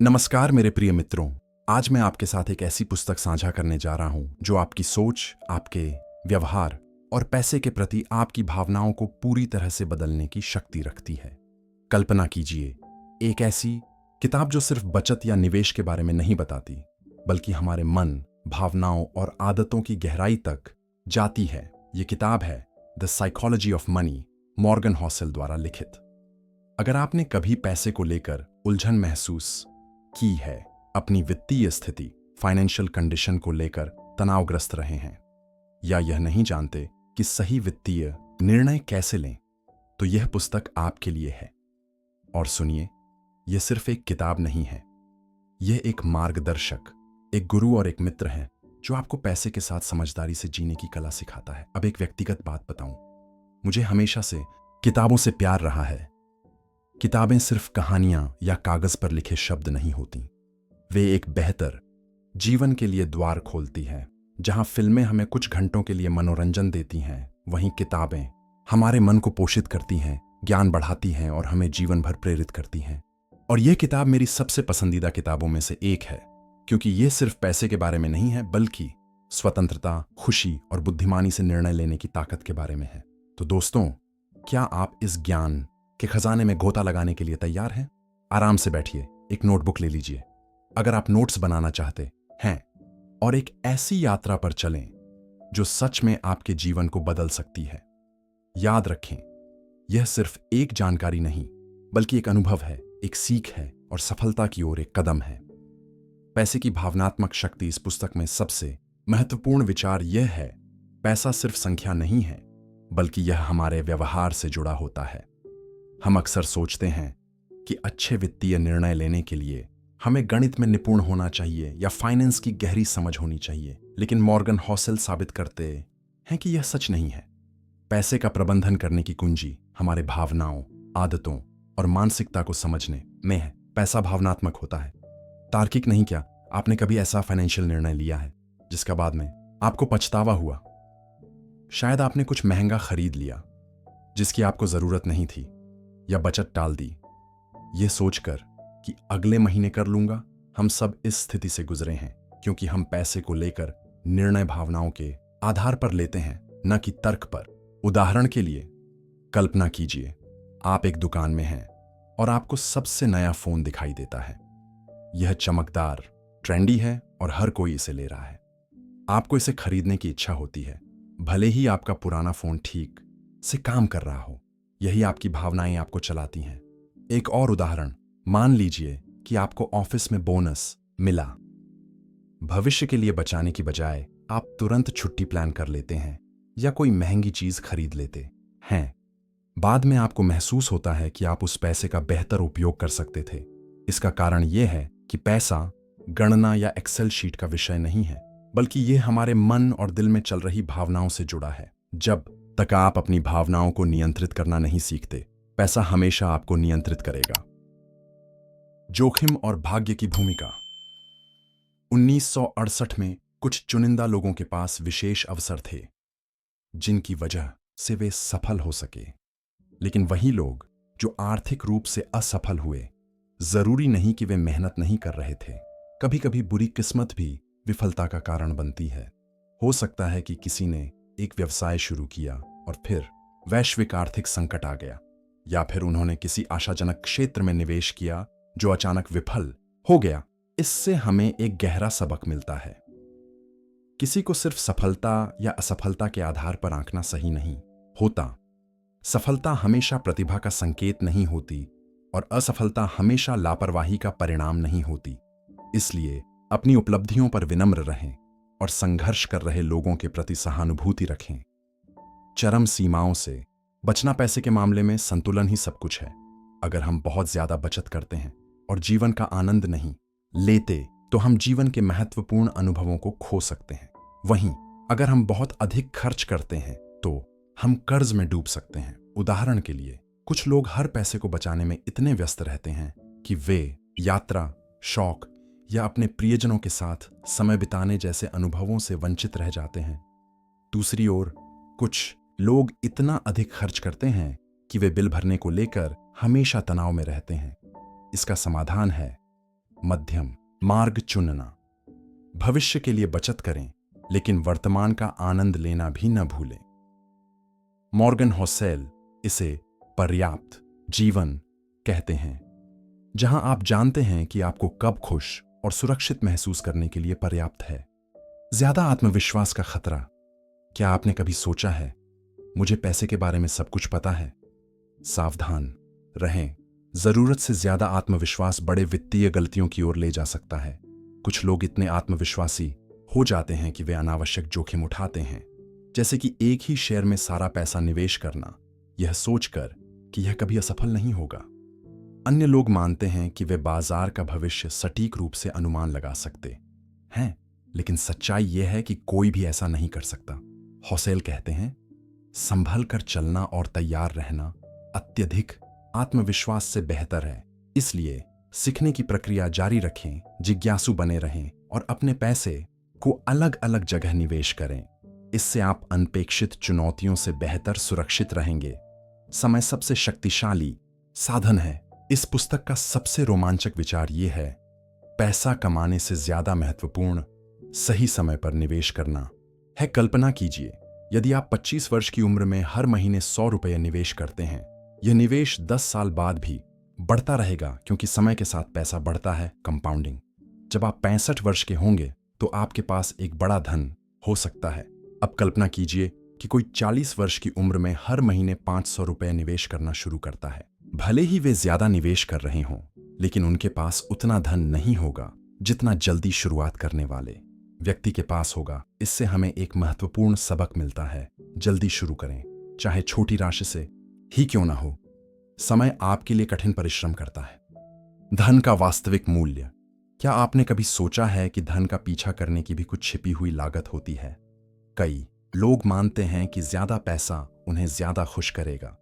नमस्कार मेरे प्रिय मित्रों। आज मैं आपके साथ एक ऐसी पुस्तक साझा करने जा रहा हूं जो आपकी सोच, आपके व्यवहार और पैसे के प्रति आपकी भावनाओं को पूरी तरह से बदलने की शक्ति रखती है। कल्पना कीजिए, एक ऐसी किताब जो सिर्फ बचत या निवेश के बारे में नहीं बताती, बल्कि हमारे मन, भावनाओं और आदतों की गहराई तक जाती है। ये किताब है the psychology of money, Morgan Housel द्वारा लिखित। अगर आपने कभी पैसे को लेकर उलझन महसूस की है, अपनी वित्तीय स्थिति, फाइनेंशियल कंडीशन को लेकर तनावग्रस्त रहे हैं, या यह नहीं जानते कि सही वित्तीय निर्णय कैसे लें, तो यह पुस्तक आपके लिए है। और सुनिए, यह सिर्फ एक किताब नहीं है, यह एक मार्गदर्शक, एक गुरु और एक मित्र है जो आपको पैसे के साथ समझदारी से जीने की कला सिखाता है। अब एक व्यक्तिगत बात बताऊं, मुझे हमेशा से किताबों से प्यार रहा है। किताबें सिर्फ कहानियां या कागज पर लिखे शब्द नहीं होती, वे एक बेहतर जीवन के लिए द्वार खोलती हैं। जहां फिल्में हमें कुछ घंटों के लिए मनोरंजन देती हैं, वहीं किताबें हमारे मन को पोषित करती हैं, ज्ञान बढ़ाती हैं और हमें जीवन भर प्रेरित करती हैं। और यह किताब मेरी सबसे पसंदीदा किताबों में से एक है, क्योंकि यह सिर्फ पैसे के बारे में नहीं है, बल्कि स्वतंत्रता, खुशी और बुद्धिमानी से निर्णय लेने की ताकत के बारे में है। तो दोस्तों, क्या आप इस ज्ञान के खजाने में गोता लगाने के लिए तैयार हैं? आराम से बैठिए, एक नोटबुक ले लीजिए अगर आप नोट्स बनाना चाहते हैं, और एक ऐसी यात्रा पर चलें जो सच में आपके जीवन को बदल सकती है। याद रखें, यह सिर्फ एक जानकारी नहीं, बल्कि एक अनुभव है, एक सीख है और सफलता की ओर एक कदम है। पैसे की भावनात्मक शक्ति इस पुस्तक में सबसे महत्वपूर्ण विचार यह है, पैसा सिर्फ संख्या नहीं है, बल्कि यह हमारे व्यवहार से जुड़ा होता है। हम अक्सर सोचते हैं कि अच्छे वित्तीय निर्णय लेने के लिए हमें गणित में निपुण होना चाहिए या फाइनेंस की गहरी समझ होनी चाहिए, लेकिन मॉर्गन हॉसेल साबित करते हैं कि यह सच नहीं है। पैसे का प्रबंधन करने की कुंजी हमारे भावनाओं, आदतों और मानसिकता को समझने में है। पैसा भावनात्मक होता है, तार्किक नहीं। क्या आपने कभी ऐसा फाइनेंशियल निर्णय लिया है जिसका बाद में आपको पछतावा हुआ? शायद आपने कुछ महंगा खरीद लिया जिसकी आपको जरूरत नहीं थी, या बचत टाल दी यह सोचकर कि अगले महीने कर लूंगा। हम सब इस स्थिति से गुजरे हैं क्योंकि हम पैसे को लेकर निर्णय भावनाओं के आधार पर लेते हैं, न कि तर्क पर। उदाहरण के लिए, कल्पना कीजिए, आप एक दुकान में हैं और आपको सबसे नया फोन दिखाई देता है। यह चमकदार, ट्रेंडी है और हर कोई इसे ले रहा है। आपको इसे खरीदने की इच्छा होती है, भले ही आपका पुराना फोन ठीक से काम कर रहा हो। यही आपकी भावनाएं आपको चलाती हैं। एक और उदाहरण, मान लीजिए कि आपको ऑफिस में बोनस मिला। भविष्य के लिए बचाने की बजाय आप तुरंत छुट्टी प्लान कर लेते हैं या कोई महंगी चीज खरीद लेते हैं। बाद में आपको महसूस होता है कि आप उस पैसे का बेहतर उपयोग कर सकते थे। इसका कारण यह है कि पैसा गणना या एक्सेल शीट का विषय नहीं है, बल्कि यह हमारे मन और दिल में चल रही भावनाओं से जुड़ा है। जब तक आप अपनी भावनाओं को नियंत्रित करना नहीं सीखते, पैसा हमेशा आपको नियंत्रित करेगा। जोखिम और भाग्य की भूमिका। 1968 में कुछ चुनिंदा लोगों के पास विशेष अवसर थे जिनकी वजह से वे सफल हो सके। लेकिन वही लोग जो आर्थिक रूप से असफल हुए, जरूरी नहीं कि वे मेहनत नहीं कर रहे थे। कभी कभी बुरी किस्मत भी विफलता का कारण बनती है। हो सकता है कि किसी ने एक व्यवसाय शुरू किया और फिर वैश्विक आर्थिक संकट आ गया, या फिर उन्होंने किसी आशाजनक क्षेत्र में निवेश किया जो अचानक विफल हो गया। इससे हमें एक गहरा सबक मिलता है। किसी को सिर्फ सफलता या असफलता के आधार पर आंकना सही नहीं होता। सफलता हमेशा प्रतिभा का संकेत नहीं होती और असफलता हमेशा लापरवाही का परिणाम नहीं होती। इसलिए अपनी उपलब्धियों पर विनम्र रहें और संघर्ष कर रहे लोगों के प्रति सहानुभूति रखें। चरम सीमाओं से बचना। पैसे के मामले में संतुलन ही सब कुछ है। अगर हम बहुत ज्यादा बचत करते हैं और जीवन का आनंद नहीं लेते, तो हम जीवन के महत्वपूर्ण अनुभवों को खो सकते हैं। वहीं अगर हम बहुत अधिक खर्च करते हैं तो हम कर्ज में डूब सकते हैं। उदाहरण के लिए, कुछ लोग हर पैसे को बचाने में इतने व्यस्त रहते हैं कि वे यात्रा, शौक या अपने प्रियजनों के साथ समय बिताने जैसे अनुभवों से वंचित रह जाते हैं। दूसरी ओर, कुछ लोग इतना अधिक खर्च करते हैं कि वे बिल भरने को लेकर हमेशा तनाव में रहते हैं। इसका समाधान है मध्यम मार्ग चुनना। भविष्य के लिए बचत करें, लेकिन वर्तमान का आनंद लेना भी न भूलें। मॉर्गन होसेल इसे पर्याप्त जीवन कहते हैं, जहां आप जानते हैं कि आपको कब खुश और सुरक्षित महसूस करने के लिए पर्याप्त है। ज्यादा आत्मविश्वास का खतरा। क्या आपने कभी सोचा है, मुझे पैसे के बारे में सब कुछ पता है? सावधान रहें। जरूरत से ज्यादा आत्मविश्वास बड़े वित्तीय गलतियों की ओर ले जा सकता है। कुछ लोग इतने आत्मविश्वासी हो जाते हैं कि वे अनावश्यक जोखिम उठाते हैं, जैसे कि एक ही शेयर में सारा पैसा निवेश करना, यह सोचकर कि यह कभी असफल नहीं होगा। अन्य लोग मानते हैं कि वे बाजार का भविष्य सटीक रूप से अनुमान लगा सकते हैं, लेकिन सच्चाई यह है कि कोई भी ऐसा नहीं कर सकता। होसेल कहते हैं, संभल कर चलना और तैयार रहना अत्यधिक आत्मविश्वास से बेहतर है। इसलिए सीखने की प्रक्रिया जारी रखें, जिज्ञासु बने रहें और अपने पैसे को अलग अलग जगह निवेश करें। इससे आप अनपेक्षित चुनौतियों से बेहतर सुरक्षित रहेंगे। समय सबसे शक्तिशाली साधन है। इस पुस्तक का सबसे रोमांचक विचार यह है, पैसा कमाने से ज्यादा महत्वपूर्ण सही समय पर निवेश करना है। कल्पना कीजिए, यदि आप 25 वर्ष की उम्र में हर महीने 100 रुपये निवेश करते हैं, यह निवेश 10 साल बाद भी बढ़ता रहेगा, क्योंकि समय के साथ पैसा बढ़ता है, कंपाउंडिंग। जब आप 65 वर्ष के होंगे तो आपके पास एक बड़ा धन हो सकता है। अब कल्पना कीजिए कि कोई 40 वर्ष की उम्र में हर महीने 500 रुपये निवेश करना शुरू करता है। भले ही वे ज्यादा निवेश कर रहे हों, लेकिन उनके पास उतना धन नहीं होगा जितना जल्दी शुरुआत करने वाले व्यक्ति के पास होगा। इससे हमें एक महत्वपूर्ण सबक मिलता है, जल्दी शुरू करें, चाहे छोटी राशि से ही क्यों ना हो। समय आपके लिए कठिन परिश्रम करता है। धन का वास्तविक मूल्य। क्या आपने कभी सोचा है कि धन का पीछा करने की भी कुछ छिपी हुई लागत होती है? कई लोग मानते हैं कि ज्यादा पैसा उन्हें ज्यादा खुश करेगा,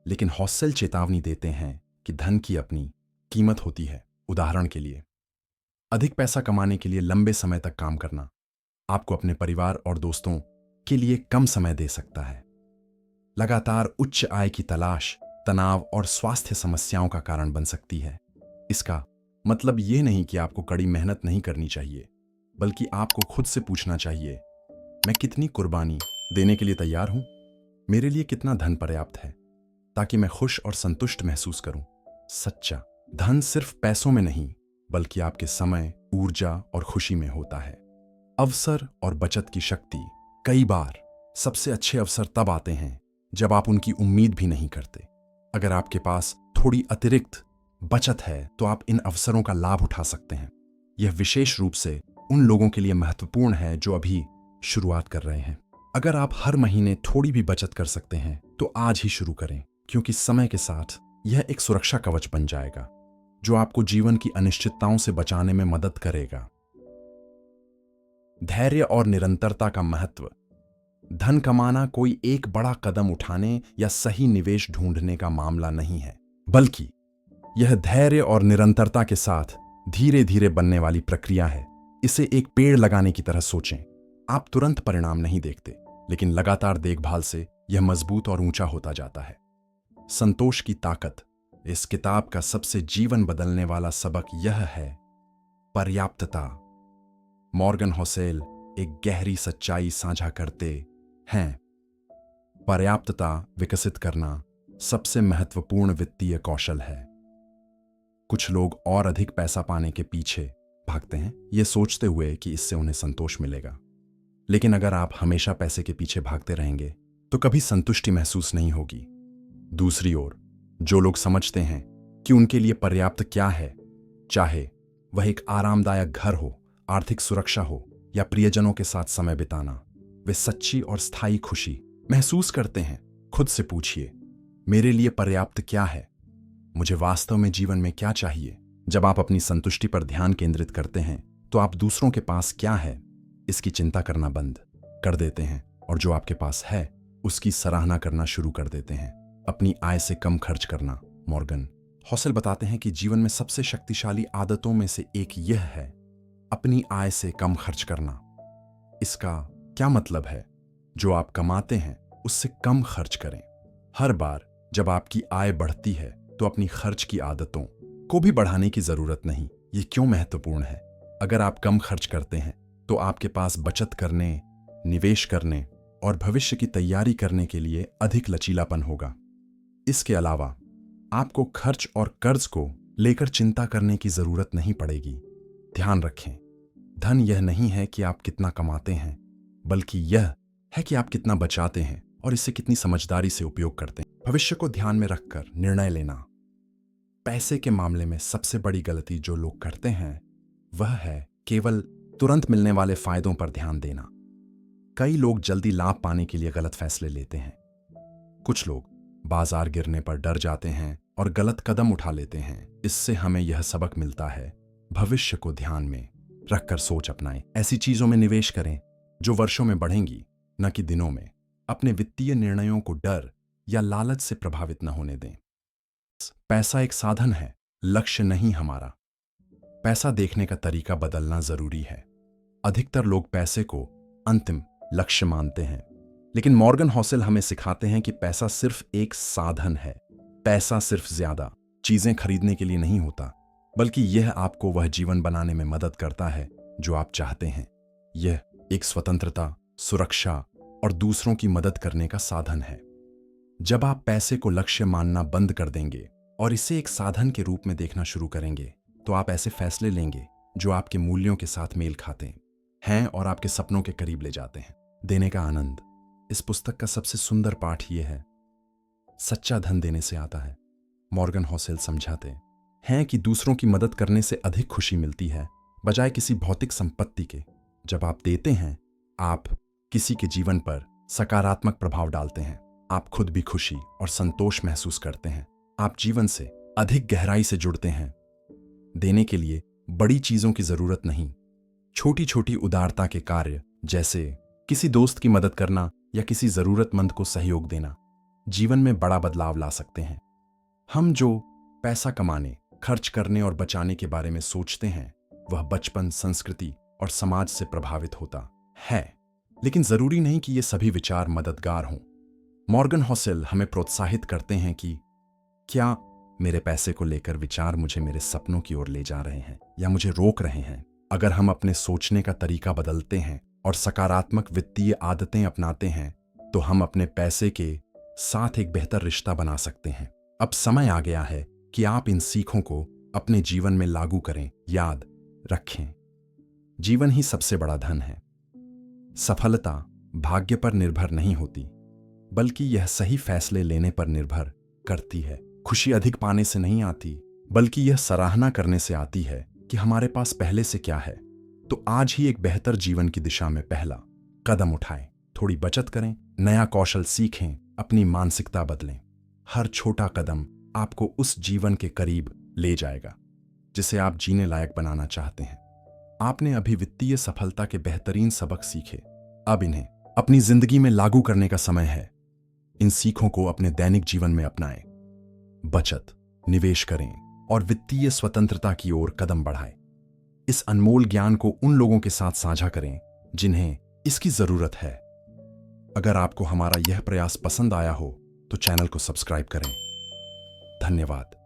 लेकिन होसेल चेतावनी देते हैं कि धन की अपनी कीमत होती है। उदाहरण के लिए, अधिक पैसा कमाने के लिए लंबे समय तक काम करना आपको अपने परिवार और दोस्तों के लिए कम समय दे सकता है। लगातार उच्च आय की तलाश तनाव और स्वास्थ्य समस्याओं का कारण बन सकती है। इसका मतलब यह नहीं कि आपको कड़ी मेहनत नहीं करनी चाहिए, बल्कि आपको खुद से पूछना चाहिए, मैं कितनी कुर्बानी देने के लिए तैयार हूं? मेरे लिए कितना धन पर्याप्त है ताकि मैं खुश और संतुष्ट महसूस करूं? सच्चा धन सिर्फ पैसों में नहीं, बल्कि आपके समय, ऊर्जा और खुशी में होता है। अवसर और बचत की शक्ति। कई बार सबसे अच्छे अवसर तब आते हैं जब आप उनकी उम्मीद भी नहीं करते। अगर आपके पास थोड़ी अतिरिक्त बचत है तो आप इन अवसरों का लाभ उठा सकते हैं। यह विशेष रूप से उन लोगों के लिए महत्वपूर्ण है जो अभी शुरुआत कर रहे हैं। अगर आप हर महीने थोड़ी भी बचत कर सकते हैं तो आज ही शुरू करें, क्योंकि समय के साथ यह एक सुरक्षा कवच बन जाएगा जो आपको जीवन की अनिश्चितताओं से बचाने में मदद करेगा। धैर्य और निरंतरता का महत्व। धन कमाना कोई एक बड़ा कदम उठाने या सही निवेश ढूंढने का मामला नहीं है, बल्कि यह धैर्य और निरंतरता के साथ धीरे धीरे बनने वाली प्रक्रिया है। इसे एक पेड़ लगाने की तरह सोचें। आप तुरंत परिणाम नहीं देखते, लेकिन लगातार देखभाल से यह मजबूत और ऊंचा होता जाता है। संतोष की ताकत। इस किताब का सबसे जीवन बदलने वाला सबक यह है, पर्याप्तता। मॉर्गन होसेल एक गहरी सच्चाई साझा करते हैं। पर्याप्तता विकसित करना सबसे महत्वपूर्ण वित्तीय कौशल है। कुछ लोग और अधिक पैसा पाने के पीछे भागते हैं, यह सोचते हुए कि इससे उन्हें संतोष मिलेगा। लेकिन अगर आप हमेशा पैसे के पीछे भागते रहेंगे तो कभी संतुष्टि महसूस नहीं होगी। दूसरी ओर, जो लोग समझते हैं कि उनके लिए पर्याप्त क्या है, चाहे वह एक आरामदायक घर हो, आर्थिक सुरक्षा हो या प्रियजनों के साथ समय बिताना, वे सच्ची और स्थायी खुशी महसूस करते हैं। खुद से पूछिए, मेरे लिए पर्याप्त क्या है? मुझे वास्तव में जीवन में क्या चाहिए? जब आप अपनी संतुष्टि पर ध्यान केंद्रित करते हैं तो आप दूसरों के पास क्या है इसकी चिंता करना बंद कर देते हैं, और जो आपके पास है उसकी सराहना करना शुरू कर देते हैं। अपनी आय से कम खर्च करना। मॉर्गन होसेल बताते हैं कि जीवन में सबसे शक्तिशाली आदतों में से एक यह है, अपनी आय से कम खर्च करना। इसका क्या मतलब है? जो आप कमाते हैं उससे कम खर्च करें। हर बार जब आपकी आय बढ़ती है तो अपनी खर्च की आदतों को भी बढ़ाने की जरूरत नहीं। ये क्यों महत्वपूर्ण है? अगर आप कम खर्च करते हैं तो आपके पास बचत करने, निवेश करने और भविष्य की तैयारी करने के लिए अधिक लचीलापन होगा। इसके अलावा आपको खर्च और कर्ज को लेकर चिंता करने की जरूरत नहीं पड़ेगी। ध्यान रखें, धन यह नहीं है कि आप कितना कमाते हैं, बल्कि यह है कि आप कितना बचाते हैं और इसे कितनी समझदारी से उपयोग करते हैं। भविष्य को ध्यान में रखकर निर्णय लेना। पैसे के मामले में सबसे बड़ी गलती जो लोग करते हैं वह है केवल तुरंत मिलने वाले फायदों पर ध्यान देना। कई लोग जल्दी लाभ पाने के लिए गलत फैसले लेते हैं। कुछ लोग बाजार गिरने पर डर जाते हैं और गलत कदम उठा लेते हैं। इससे हमें यह सबक मिलता है, भविष्य को ध्यान में रखकर सोच अपनाएं। ऐसी चीजों में निवेश करें जो वर्षों में बढ़ेंगी, न कि दिनों में। अपने वित्तीय निर्णयों को डर या लालच से प्रभावित न होने दें। पैसा एक साधन है, लक्ष्य नहीं हमारा। पैसा देखने का तरीका बदलना जरूरी है। अधिकतर लोग पैसे को अंतिम लक्ष्य मानते हैं, लेकिन मॉर्गन हॉसेल हमें सिखाते हैं कि पैसा सिर्फ एक साधन है। पैसा सिर्फ ज्यादा चीजें खरीदने के लिए नहीं होता, बल्कि यह आपको वह जीवन बनाने में मदद करता है जो आप चाहते हैं। यह एक स्वतंत्रता, सुरक्षा और दूसरों की मदद करने का साधन है। जब आप पैसे को लक्ष्य मानना बंद कर देंगे और इसे एक साधन के रूप में देखना शुरू करेंगे, तो आप ऐसे फैसले लेंगे जो आपके मूल्यों के साथ मेल खाते हैं और आपके सपनों के करीब ले जाते हैं। देने का आनंद। इस पुस्तक का सबसे सुंदर पाठ यह है, सच्चा धन देने से आता है। मॉर्गन हॉसेल समझाते हैं कि दूसरों की मदद करने से अधिक खुशी मिलती है बजाय किसी भौतिक संपत्ति के। जब आप देते हैं, आप किसी के जीवन पर सकारात्मक प्रभाव डालते हैं। आप खुद भी खुशी और संतोष महसूस करते हैं। आप जीवन से अधिक गहराई से जुड़ते हैं। देने के लिए बड़ी चीजों की जरूरत नहीं, छोटी छोटी उदारता के कार्य जैसे किसी दोस्त की मदद करना या किसी जरूरतमंद को सहयोग देना जीवन में बड़ा बदलाव ला सकते हैं। हम जो पैसा कमाने, खर्च करने और बचाने के बारे में सोचते हैं वह बचपन, संस्कृति और समाज से प्रभावित होता है, लेकिन जरूरी नहीं कि ये सभी विचार मददगार हों। मॉर्गन हॉसेल हमें प्रोत्साहित करते हैं कि क्या मेरे पैसे को लेकर विचार मुझे मेरे सपनों की ओर ले जा रहे हैं या मुझे रोक रहे हैं। अगर हम अपने सोचने का तरीका बदलते हैं और सकारात्मक वित्तीय आदतें अपनाते हैं, तो हम अपने पैसे के साथ एक बेहतर रिश्ता बना सकते हैं। अब समय आ गया है कि आप इन सीखों को अपने जीवन में लागू करें। याद रखें, जीवन ही सबसे बड़ा धन है। सफलता भाग्य पर निर्भर नहीं होती, बल्कि यह सही फैसले लेने पर निर्भर करती है। खुशी अधिक पाने से नहीं आती, बल्कि यह सराहना करने से आती है कि हमारे पास पहले से क्या है। तो आज ही एक बेहतर जीवन की दिशा में पहला कदम उठाएं। थोड़ी बचत करें, नया कौशल सीखें, अपनी मानसिकता बदलें। हर छोटा कदम आपको उस जीवन के करीब ले जाएगा जिसे आप जीने लायक बनाना चाहते हैं। आपने अभी वित्तीय सफलता के बेहतरीन सबक सीखे। अब इन्हें अपनी जिंदगी में लागू करने का समय है। इन सीखों को अपने दैनिक जीवन में अपनाएं। बचत, निवेश करें और वित्तीय स्वतंत्रता की ओर कदम बढ़ाएं। इस अनमोल ज्ञान को उन लोगों के साथ साझा करें जिन्हें इसकी जरूरत है। अगर आपको हमारा यह प्रयास पसंद आया हो तो चैनल को सब्सक्राइब करें। धन्यवाद।